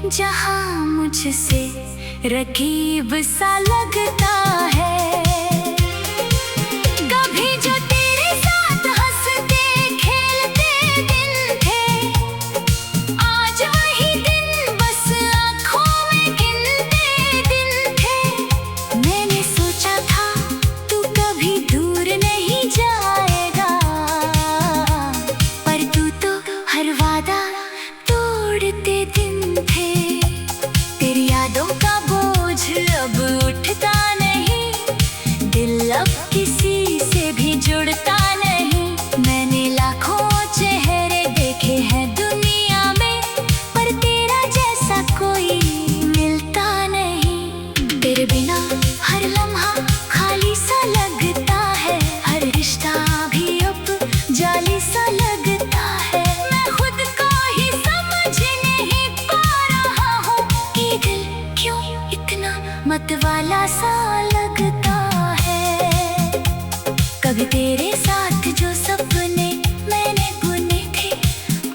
जहाँ मुझसे रकीब सा लगता है। कभी जो तेरे साथ हंसते खेलते दिन थे, आज वही दिन बस आँखों में गिनते दिन थे। मैंने सोचा था तू कभी दूर नहीं जाएगा, पर तू तो हर वादा तोड़ते दिन थे। तेरी यादों का बोझ अब उठता नहीं, दिल अब किसी से भी जुड़ता नहीं। मैंने लाखों चेहरे देखे हैं दुनिया में, पर तेरा जैसा कोई मिलता नहीं। तेरे बिना हर लम्हा खाली सा लगता है, हर रिश्ता भी अब जाली सा लगता है। मैं खुद को ही समझ नहीं पा रहा हूँ कि दिल क्यों इतना मतवाला सा लगता है। कभी तेरे साथ जो सपने मैंने बुने थे,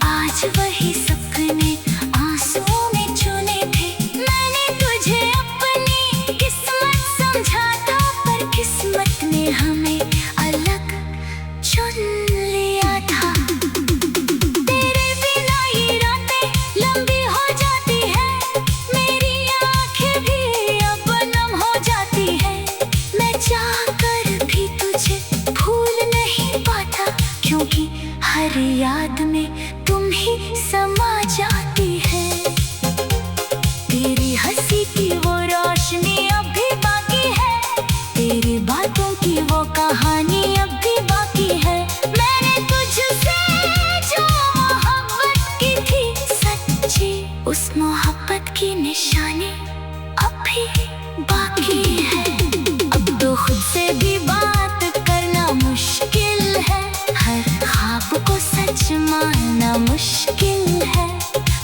आज वही सपने आंसुओं में चुने थे। मैंने तुझे अपनी किस्मत समझा था, पर किस्मत ने हमें अलग चुन लिया था। तेरे बिना ये रातें लंबी हो जाती है, मेरी आँखें भी अब नम हो जाती है। मैं चाहकर भी तुझे भूल नहीं पाता, क्योंकि हर याद में तुम ही समा जाती है। तेरी हंसी की वो रोशनी अब भी बाकी है, तेरी बातों की वो कहानी अब भी बाकी है। मैंने तुझसे जो मोहब्बत की थी सच्ची, उस मोहब्बत की निशानी अब भी बाकी है। अब तो खुद से भी बात करना मुश्किल है, हर ख्वाब को सच मानना मुश्किल है।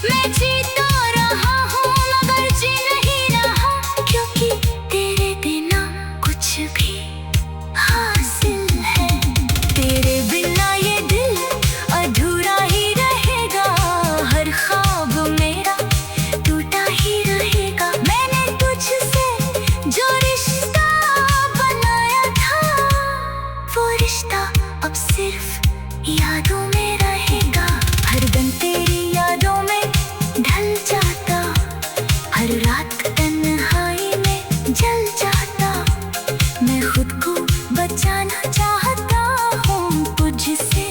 मैं जी तो रहा हूँ मगर जी नहीं रहा, क्योंकि तेरे बिना कुछ भी हासिल है। तेरे बिना ये दिल अधूरा ही रहेगा, हर ख्वाब मेरा टूटा ही रहेगा। मैंने तुझसे जो रिश्ता बनाया था, वो रिश्ता अब सिर्फ यादों में रहेगा। हर दिन तेरी यादों में ढल जाता, हर रात तन्हाई में जल जाता। मैं खुद को बचाना चाहता हूँ तुझसे,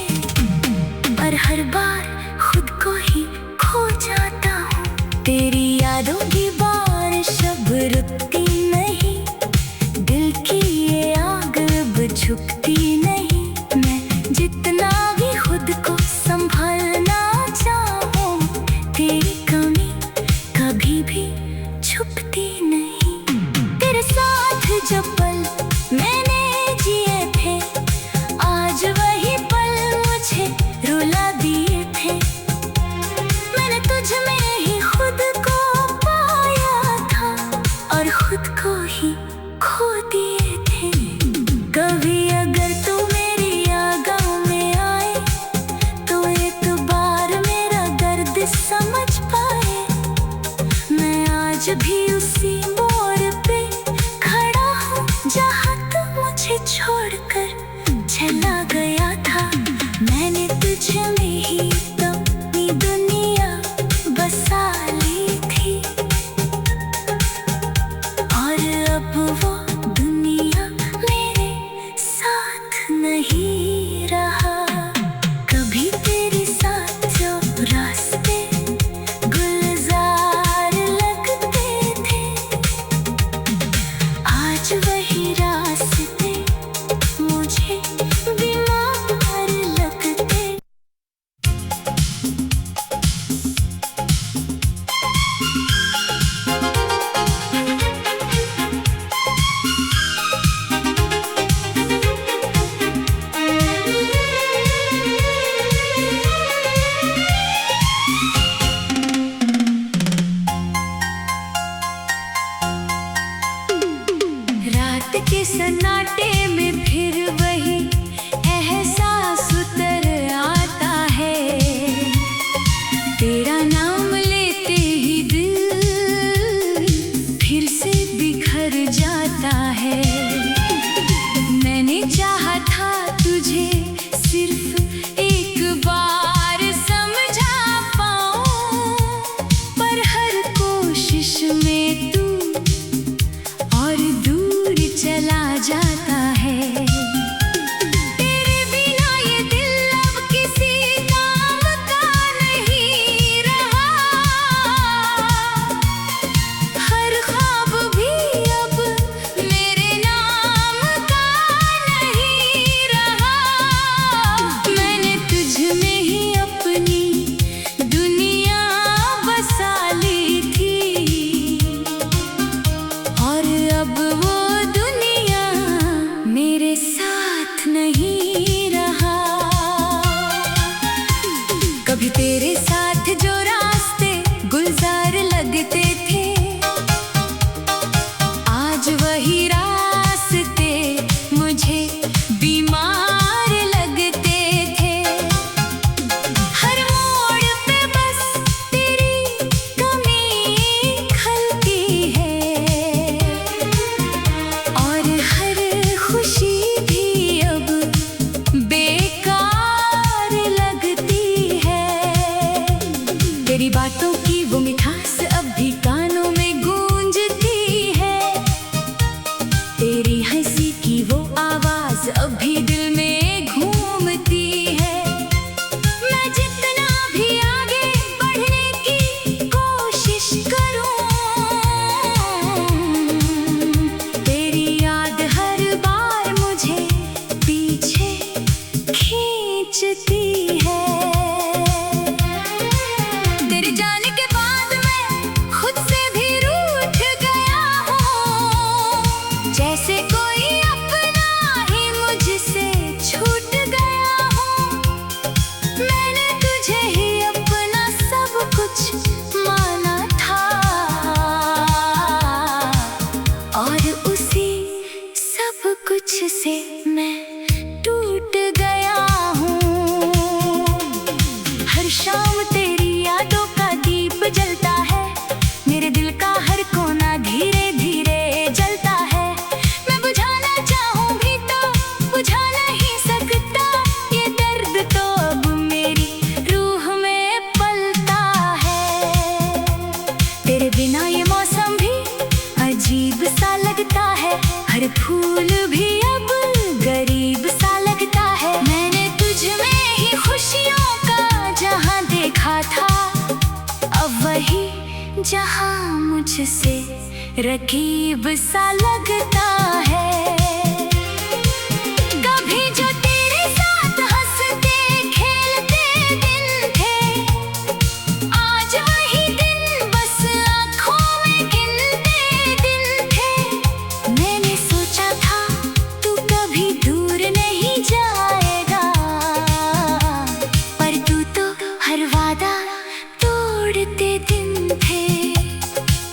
पर हर बार खुद को ही खो जाता हूँ। तेरी यादों की बारिश अब रुकती नहीं, दिल की ये आग अब झुकती नहीं। मैं जितना भी खुद को संभालना चाहूँ, तेरी कमी कभी भी छुपती नहीं। तेरे साथ जो पल मैंने जिए थे, आज वही पल मुझे रुला दिए थे। मैंने तुझ में ही खुद को पाया था, और खुद को ही खो दिए थे। कभी अगर तू मेरी यादों में आए, तो एतबार मेरा दर्द समझ पाए। मैं आज भी उसी मोड़ पे खड़ा हूँ, जहाँ तू मुझे छोड़कर चला गया था। मैंने तुझ में ही तो अपनी दुनिया बसा ली थी, और अब वो दुनिया मेरे साथ नहीं रहा। कभी तेरे साथ जो रास्ते गुलजार लगते थे, आज वही रास्ते मुझे बीमार लगते। जहाँ मुझसे रकीब सा लगता है। कभी जो तेरे साथ हंसते खेलते दिन थे, आज वही दिन बस आँखों में गिनते दिन थे। मैंने सोचा था तू कभी दूर नहीं जाएगा, पर तू तो हर वादा तोड़ते दिन थे।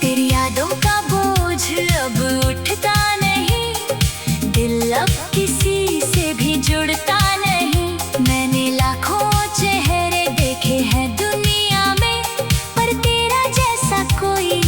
तेरी यादों का बोझ अब उठता नहीं, दिल अब किसी से भी जुड़ता नहीं। मैंने लाखों चेहरे देखे हैं दुनिया में, पर तेरा जैसा कोई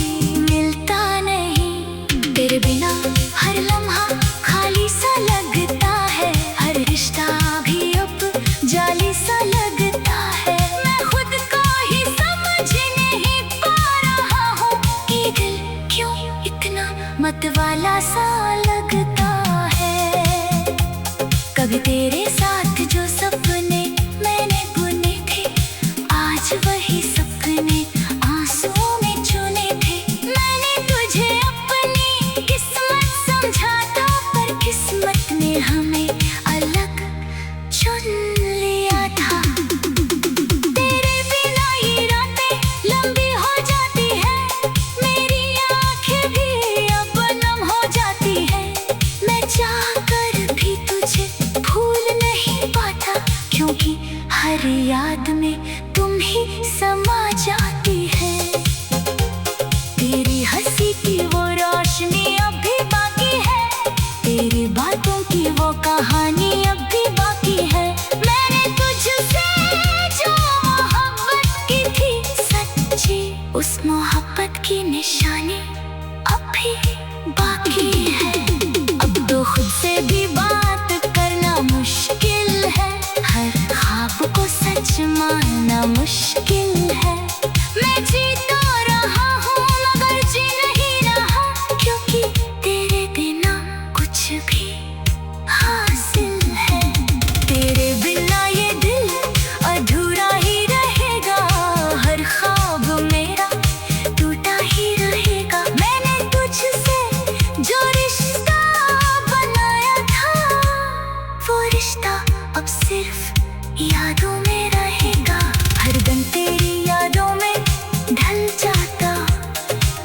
मिलता नहीं। तेरे बिना हर लम्हा खाली सा लगता है, हर रिश्ता भी अब जाली सा लगता है। मैं खुद को ही समझ नहीं पा रहा हूँ कि दिल क्यों इतना मतवाला सा लगता है। कभी तेरे साथ जो सपने मैंने बुने थे, आज वही सपने आंसुओं में चुने थे। मैंने तुझे अपनी किस्मत समझा था, पर किस्मत ने हमें अलग चुन लिया था। तेरे बिना ये रातें लंबी हो जाती है, मेरी आंखें भी अब नम हो जाती है। मैं चाहकर भी तुझे भूल नहीं पाता, क्योंकि हर याद में तुम ही समा जाती है। तेरी हंसी की वो रोशनी अब भी बाकी है, तेरी बातों की वो कहानी अब भी बाकी है। मैंने तुझसे जो मोहब्बत की थी सच्ची, उस मोहब्बत की निशानी अब भी बाकी है। अब तो खुद से भी बात करना मुश्किल है, हर ख्वाब को सच मानना मुश्किल है। मैं जी तो रहा हूँ मगर जी नहीं रहा, क्योंकि तेरे बिना कुछ भी हासिल है। तेरे बिना ये दिल अधूरा ही रहेगा, हर ख्वाब मेरा टूटा ही रहेगा। मैंने तुझसे जो रिश्ता बनाया था, वो रिश्ता अब सिर्फ यादों में रहेगा। हरदम तेरी यादों में ढल जाता,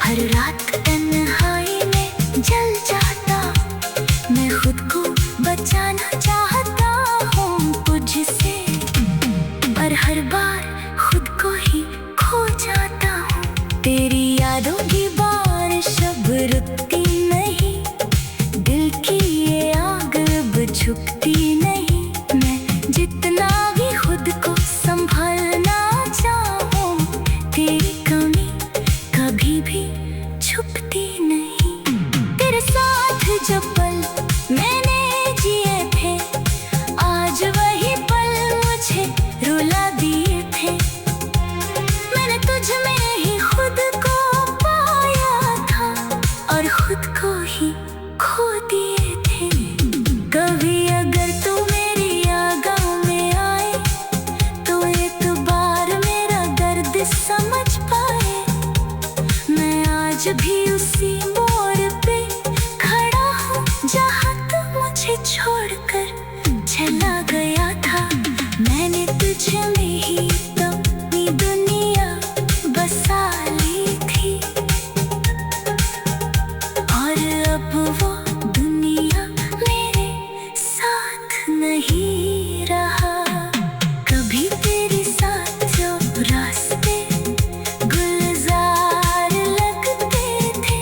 हर रात तन्हाई में जल जाता। मैं खुद को बचाना चाहता हूँ तुझसे, पर हर बार खुद को ही खो जाता हूँ। तेरी यादों की बारिश अब रुकती नहीं, दिल की ये आग अब झुकती नहीं। मैं जितना भी खुद को संभालना चाहूं, तेरी कमी कभी भी छुपती नहीं। तेरे साथ जो पल मैंने जिए थे, आज वही पल मुझे रुला दिए थे। मैंने तुझ में ही खुद को पाया था, और खुद को ही खो दिए थे। कभी अगर तू मेरी आगों में आए, तो एक बार मेरा दर्द समझ पाए। मैं आज भी उसी मोड़ पे खड़ा हूँ, जहाँ तू मुझे छोड़कर चला गया था। मैंने तुझ में ही तो अपनी दुनिया बसा ली थी, और अब वो दुनिया मेरे साथ नहीं रहा। कभी तेरे साथ जो रास्ते गुलजार लगते थे,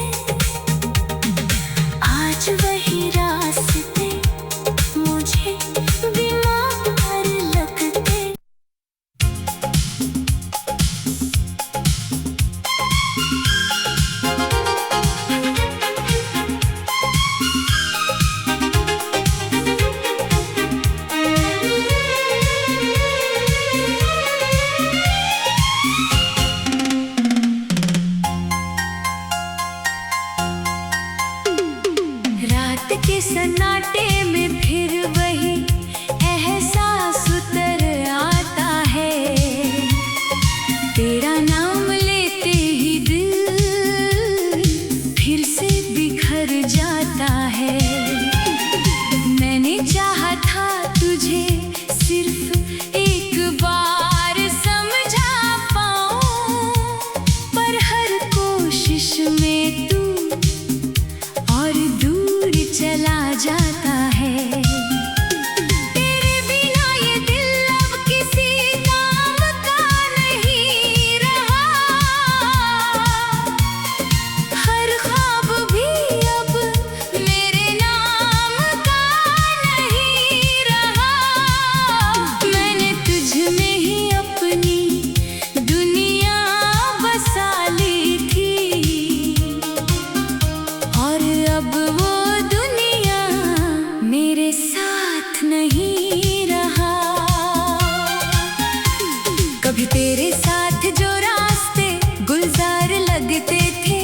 कभी तेरे साथ जो रास्ते गुलजार लगते थे,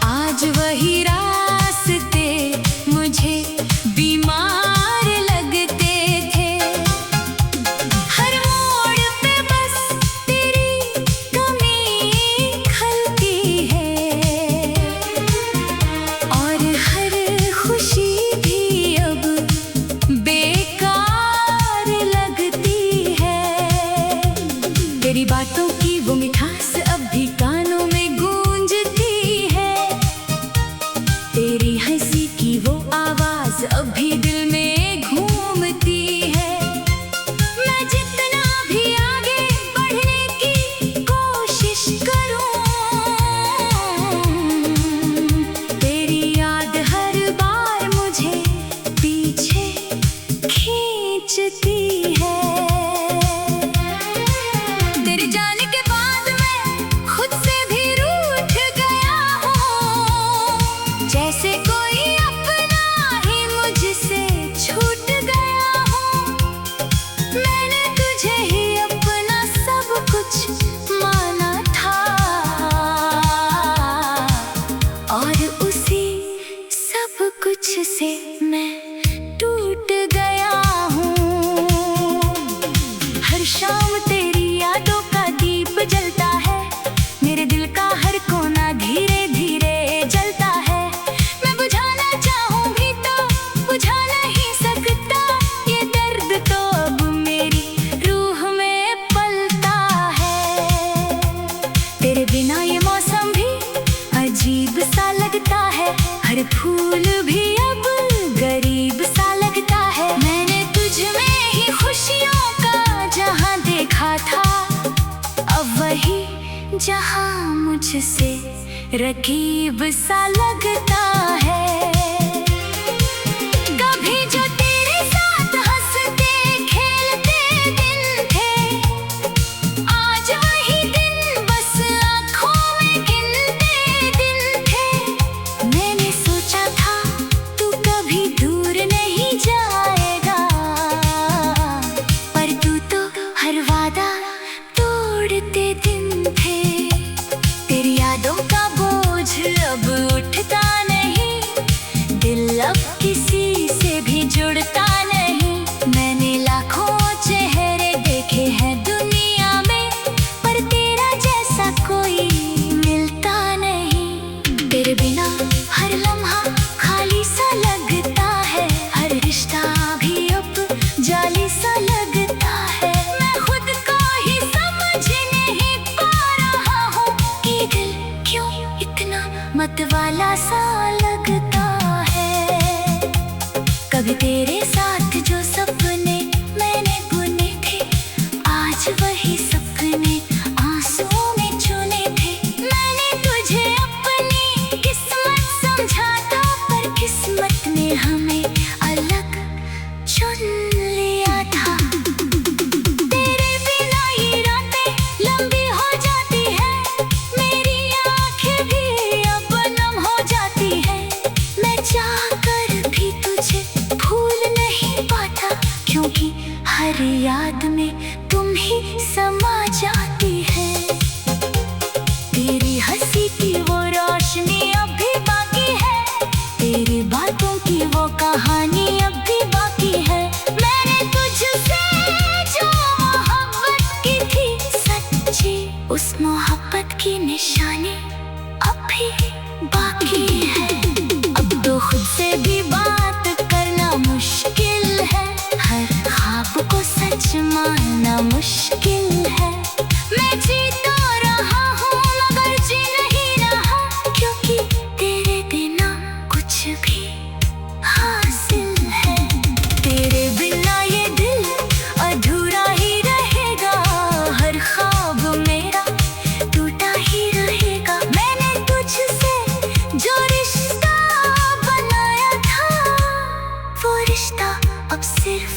आज वही रास्ते मुझे बीमार लगते थे। हर मोड़ पे बस तेरी कमी खलती है, और हर खुशी भी अब बेकार लगती है। तेरी बातों की वो मिठास अब भी कानों में गूंजती है, तेरी हंसी की वो आवाज अब भी दिल में घूमती है। मैं जितना भी आगे बढ़ने की कोशिश करूं, तेरी याद हर बार मुझे पीछे खींचती है। तेरे जाने के बाद मैं खुद से भी रूठ गया हूँ, जैसे कोई अपना ही मुझसे छूट गया हूँ। मैंने तुझे ही अपना सब कुछ माना था, और उसी सब कुछ से मैं टूट गया हूँ। हर शाम तेरी यादों का दीप जलता है, मेरे दिल का हर कोना धीरे धीरे जलता है। मैं बुझाना चाहूं भी तो बुझा नहीं सकता, ये दर्द तो अब मेरी रूह में पलता है। तेरे बिना ये मौसम भी अजीब सा लगता है, हर फूल भी अब गरीब सा लगता है। मैंने तुझ में ही खुशियों का जहां देखा था, अब वही जहां मुझसे रकीब सा लगता है। कभी जो तेरे साथ हंसते खेलते दिन थे, आज वही दिन बस आँखों में गिनते दिन थे। मैंने सोचा था तू कभी दूर नहीं जाएगा, पर तू तो हर वादा तोड़ते दिन थे। तेरी यादों का बोझ अब उठता नहीं, दिल अब किसी से भी जुड़ता नहीं। मैंने लाखों चेहरे देखे हैं दुनिया में, पर तेरा जैसा कोई मिलता नहीं। तेरे बिना हर लम्हा खाली सा लगता है, हर रिश्ता भी अब जाली सा लगता है। मैं खुद को ही समझ नहीं पा रहा हूँ कि दिल क्यों इतना मतवाला सा लगता है। कभी तेरे साथ जो सपने मैंने बुने थे, आज वही सपने आंसुओं में चुने थे। मैंने तुझे अपनी किस्मत समझा था, पर किस्मत ने हमें अलग चुन लिया था। तेरे बिना ये रातें लंबी हो जाती है, मेरी आंखें भी अब नम हो जाती है। मैं चाहकर भी तुझे भूल नहीं पाता, क्योंकि हर याद में तुम ही समा जाती है। तेरी हंसी की वो रोशनी अब भी बाकी है, तेरी बातों की वो कहानी अब भी बाकी है। मैंने तुझसे जो मोहब्बत की थी सच्ची, उस मोहब्बत की निशानी अब भी बाकी है। अब तो खुद से भी बात करना मुश्किल है, हर ख्वाब को सच मानना मुश्किल है। मैं जी तो रहा हूँ मगर जी नहीं रहा, क्योंकि तेरे बिना कुछ भी हासिल है। तेरे बिना ये दिल अधूरा ही रहेगा, हर ख्वाब मेरा टूटा ही रहेगा। मैंने तुझसे जो रिश्ता बनाया था, वो रिश्ता अब सिर्फ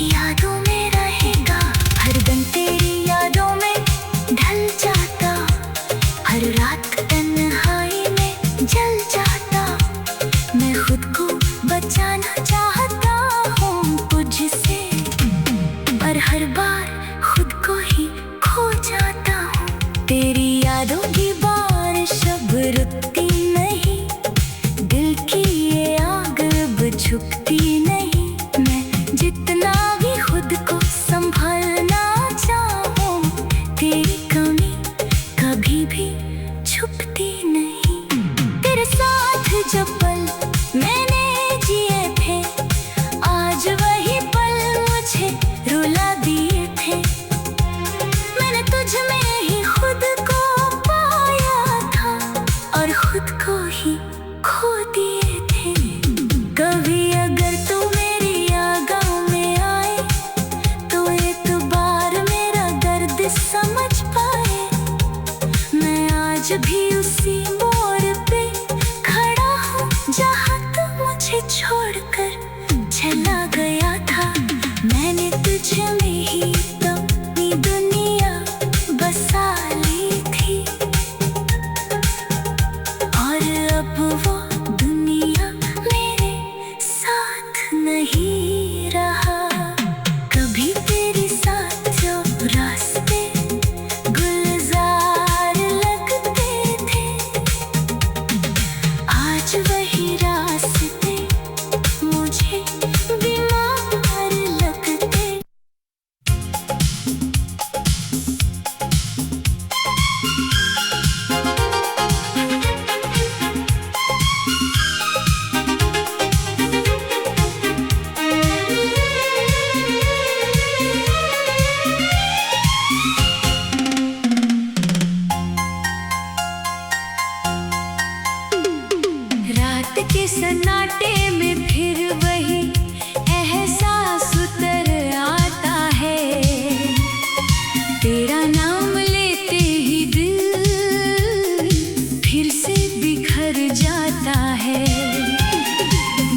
यादों में रहेगा। हर दिन तेरी यादों में ढल जाता, हर रात तन्हाई में जल जाता। मैं खुद को बचाना चाहता हूँ तुझसे, पर हर बार खुद को ही खो जाता हूँ। तेरी यादों की बारिश अब रुकती नहीं, दिल की ये आग अब झुकती नहीं। मैं जितना भी खुद को संभालना चाहूँ, तेरी कमी कभी भी छुपती नहीं। तेरे साथ जो पल मैंने जिए थे, आज वही पल मुझे रुला दिए थे। मैंने तुझ में ही खुद को पाया था और खुद को ही खो दिए थे। कभी अगर तू मेरी आगों में आए, तो एक बार मेरा दर्द समझ पाए। मैं आज भी उसी मोड़ पे खड़ा हूँ, जहाँ तू मुझे छोड़कर चला गया था। मैंने तुझ में ही तो अपनी दुनिया बसा ली थी, और अब वो दुनिया मेरे साथ नहीं रहा। कभी तेरे साथ जो रास्ते गुलजार लगते थे, आज वही रास्ते मुझे बीमार लगते। रात के सन्नाटे में फिर वही एहसास उतर आता है। तेरा नाम लेते ही दिल फिर से बिखर जाता है।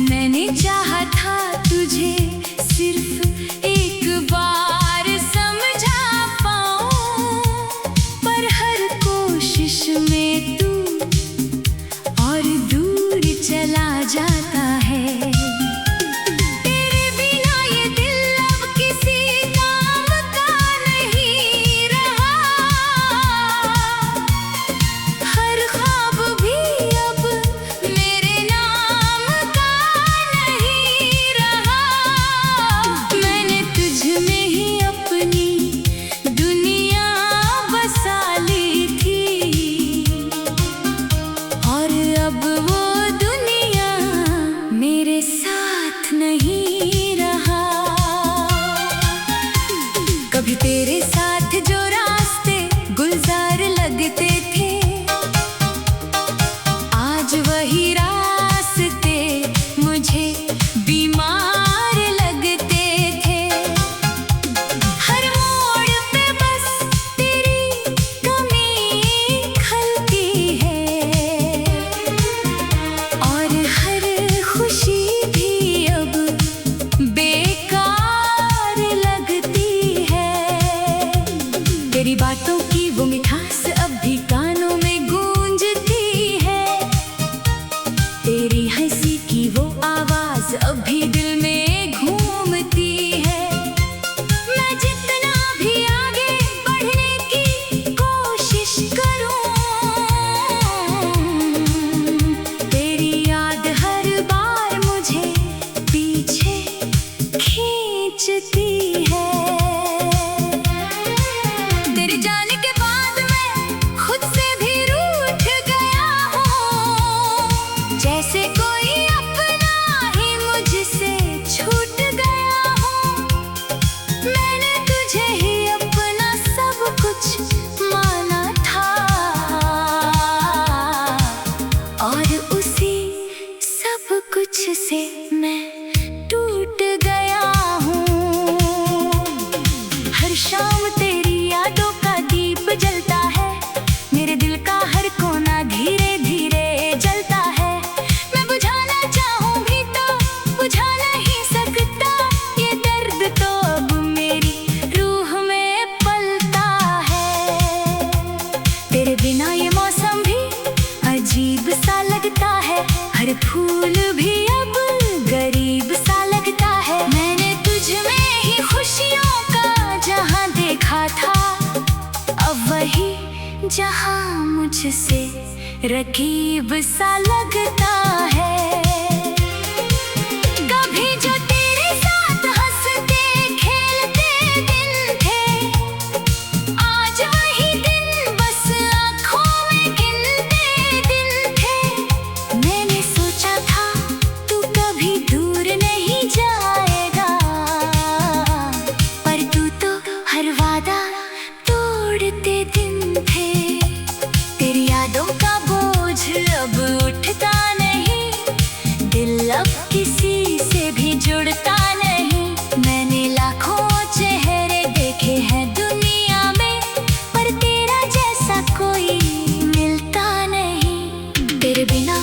मैंने चाहा था तुझे सिर्फ एक बार समझा पाऊं, पर हर कोशिश में तू और दूर चला जाता है। तेरे बिना ये दिल अब किसी काम का नहीं रहा, हर ख्वाब भी अब मेरे नाम का नहीं रहा। मैंने तुझ में ही अपनी दुनिया बसा ली थी, और अब वो दुनिया मेरे साथ नहीं रहा। कभी तेरे साथ जो रास्ते गुलजार लगते थे, आज वही रास्ते मुझे बीमार लगते थे। हर मोड़ पे बस तेरी कमी खलती है, और हर खुशी भी अब बेकार लगती है। तेरी बातों की वो मिठास अब भी कानों में गूंजती है, तेरी हंसी की वो आवाज अब भी दिल में घूमती है। मैं जितना भी आगे बढ़ने की कोशिश करूं, तेरी याद हर बार मुझे पीछे खींचती है। तेरे जाने के बाद मैं खुद से भी रूठ गया हूँ, जैसे कोई अपना ही मुझसे छूट गया हूँ। मैंने तुझे ही अपना सब कुछ माना था, और उसी सब कुछ से मैं टूट गया हूँ। हर शाम तेरी यादों का दीप जलता है, मेरे दिल का हर कोना धीरे धीरे जलता है। मैं बुझाना चाहूँ भी तो बुझा नहीं सकता, ये दर्द तो अब मेरी रूह में पलता है। तेरे बिना ये मौसम भी अजीब सा लगता है, हर फूल भी अब गरीब सा लगता है। मैंने तुझ में ही खुशियों का जहां देखा जहाँ मुझसे रकीब सा लगता है। कभी जो तेरे साथ हंसते खेलते दिन थे, आज वही दिन बस आँखों में गिनते दिन थे। मैंने सोचा था तू कभी दूर नहीं जाएगा, पर तू तो हर वादा तोड़ते दिन थे। तेरी यादों का बोझ अब उठता नहीं, दिल अब किसी से भी जुड़ता नहीं। मैंने लाखों चेहरे देखे हैं दुनिया में, पर तेरा जैसा कोई मिलता नहीं। तेरे बिना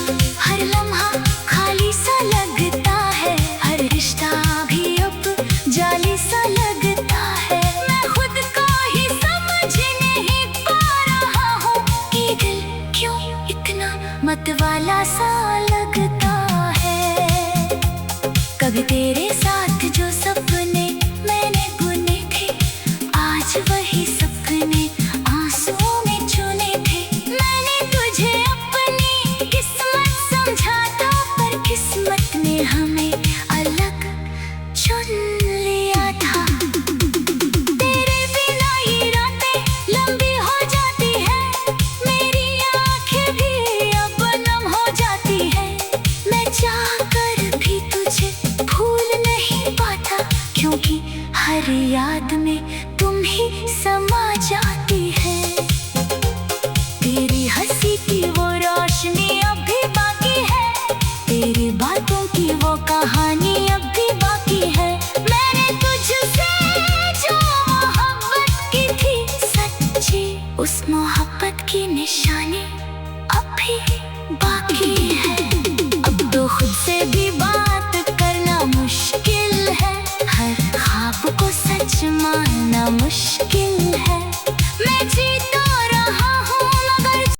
हर लम्हा खाली सा लगता है, हर रिश्ता भी अब जाली सा लगता है। मैं खुद को ही समझ नहीं पा रहा हूँ कि दिल क्यों इतना मतवाला सा लगता है। कभी तेरे साथ जो सपने मैंने बुने थे, आज वही सपने आंसुओं में चुने थे। मैंने तुझे अपनी किस्मत समझा था, पर किस्मत ने हमें अलग चुन लिया था। तेरे बिना ये रातें लंबी हो जाती है, मेरी आंखें भी अब नम हो जाती है। मैं चाहकर भी तुझे भूल नहीं पाता, क्योंकि हर याद में तुम ही समा